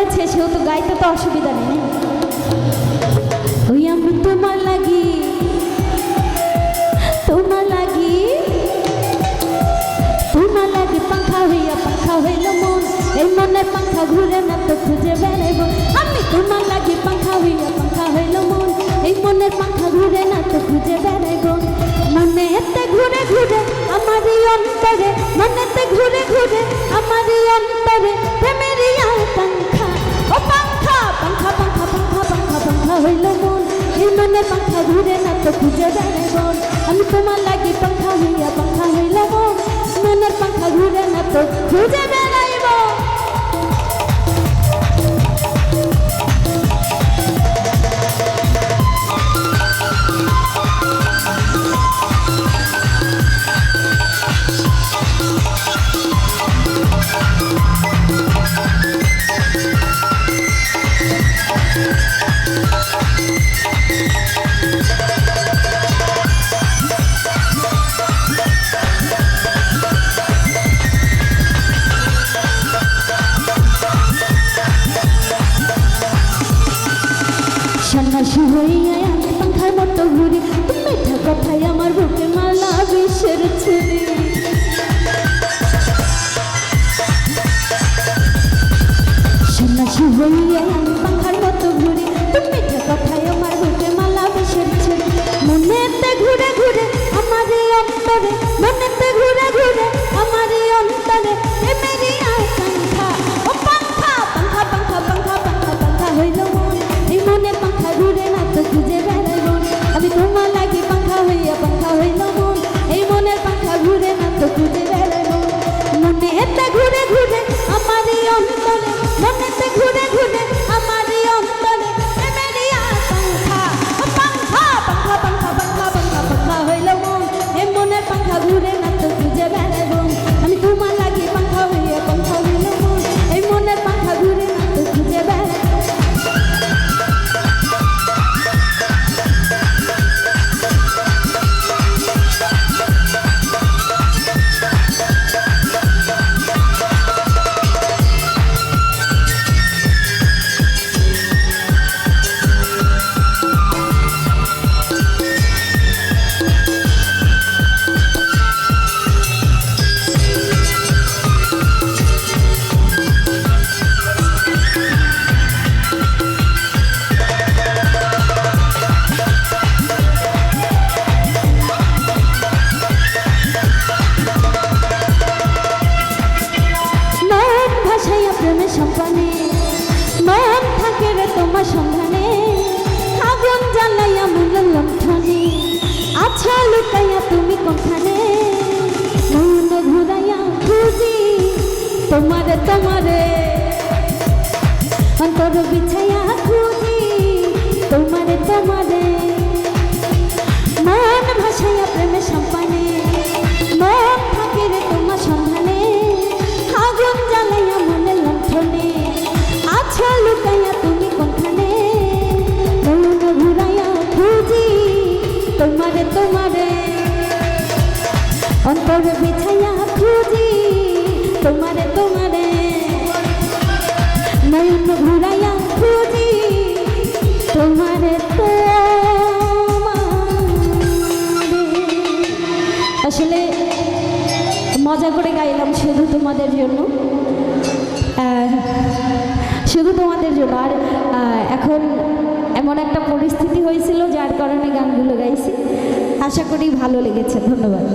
করেছে সেও তো গাইতে তো অসুবিধা নেই। ওই আমি তোমার লাগি তোমার লাগি তোমার লাগি পাখা হইল মন, এই মনের পাখা ঘুরে না তো খুঁজে বেড়াইব। আমি তোমার লাগি পাখা হইল মন, এই মনের পাখা ঘুরে না তো খুঁজে বেড়াইব। মনে এতে ঘুরে ঘুরে আমারই অন্তরে, মনেতে ঘুরে ঘুরে আমারই অন্তরে প্রেমেরই আকাঙ্ক্ষা। ও পাখা পাখা পাখা পাখা পাখা পাখা হইল মন, এই মনের পাখা ঘুরে না তো খুঁজে বেড়াইব। আমি তোমার লাগি পাখা হইল মন, মনের পাখা ঘুরে না তো খুঁজে বেড়াইব। সন্ন্যাসী হইয়া আমি পাখার মতো ঘুরি, তুমি মিঠা কথাই আমার বুকে মালা বিষের ছুরি। সন্ন্যাসী হইয়া আমি পাখার মতো ঘুরি, তুমি মিঠা কথাই আমার বুকে মালা বিষের ছুরি। মনেতে ঘুরে ঘুরে আমারই অন্তরে, মনেতে ঘুরে ঘুরে আমারই অন্তরে প্রেমেরই আকাঙ্ক্ষা। ও পাখা পাখা পাখা পাখা পাখা পাখা হইল মন, এই মনের পাখা ঘুরে না তো খুঁজে বেড়াইব। আমি তোমার লাগি পাখা হইল মন, এই মনের পাখা ঘুরে না তো খুঁজে বেড়াইব। মনেতে ঘুরে ঘুরে আমারই অন্তরে, মনেতে ঘুরে ঘুরে আমারই অন্তরে প্রেমেরই আকাঙ্ক্ষা। ও পাখা পাখা পাখা পাখা পাখা পাখা হইল মন, এই মনের পাখা ঘুরে না তো খুঁজে বেড়াইব। আমি তোমার লাগি পাখা হইল মন, এই মনের পাখা ঘুরে না তো খুঁজে বেড়াইব। প্রেমের সন্ধানে মন থাকে রে তোমার সন্ধানে, আগুন জ্বালাইয়া মনের লণ্ঠনে আচ্ছা লুকাইয়া তুমি কোনখানে। মন ঘুরাইয়া খুঁজি তোমারে তোমারে, অন্তর বিছাইয়া খুঁজি তোমারে তোমারে। মন ভাসাইয়া প্রেমের সন্ধানে মন থাকে রে তোমার সন্ধানে, আগুন জ্বালাইয়া মনের লণ্ঠনে আচ্ছা লুকাইয়া তুমি কোনখানে। মন ঘুরাইয়া খুঁজি তোমারে তোমারে, অন্তর বিছাইয়া খুঁজি তোমারে তোমারে। নয়ন ঘুরাইয়া খুঁজি তোমারে তোমারে। আসলে মজা করে গাইলাম শুধু তোমাদের জন্য, শুধু তোমাদের জন্য। আর এখন এমন একটা পরিস্থিতি হয়েছিল যার কারণে গানগুলো গাইছি। আশা করি ভালো লেগেছে। ধন্যবাদ।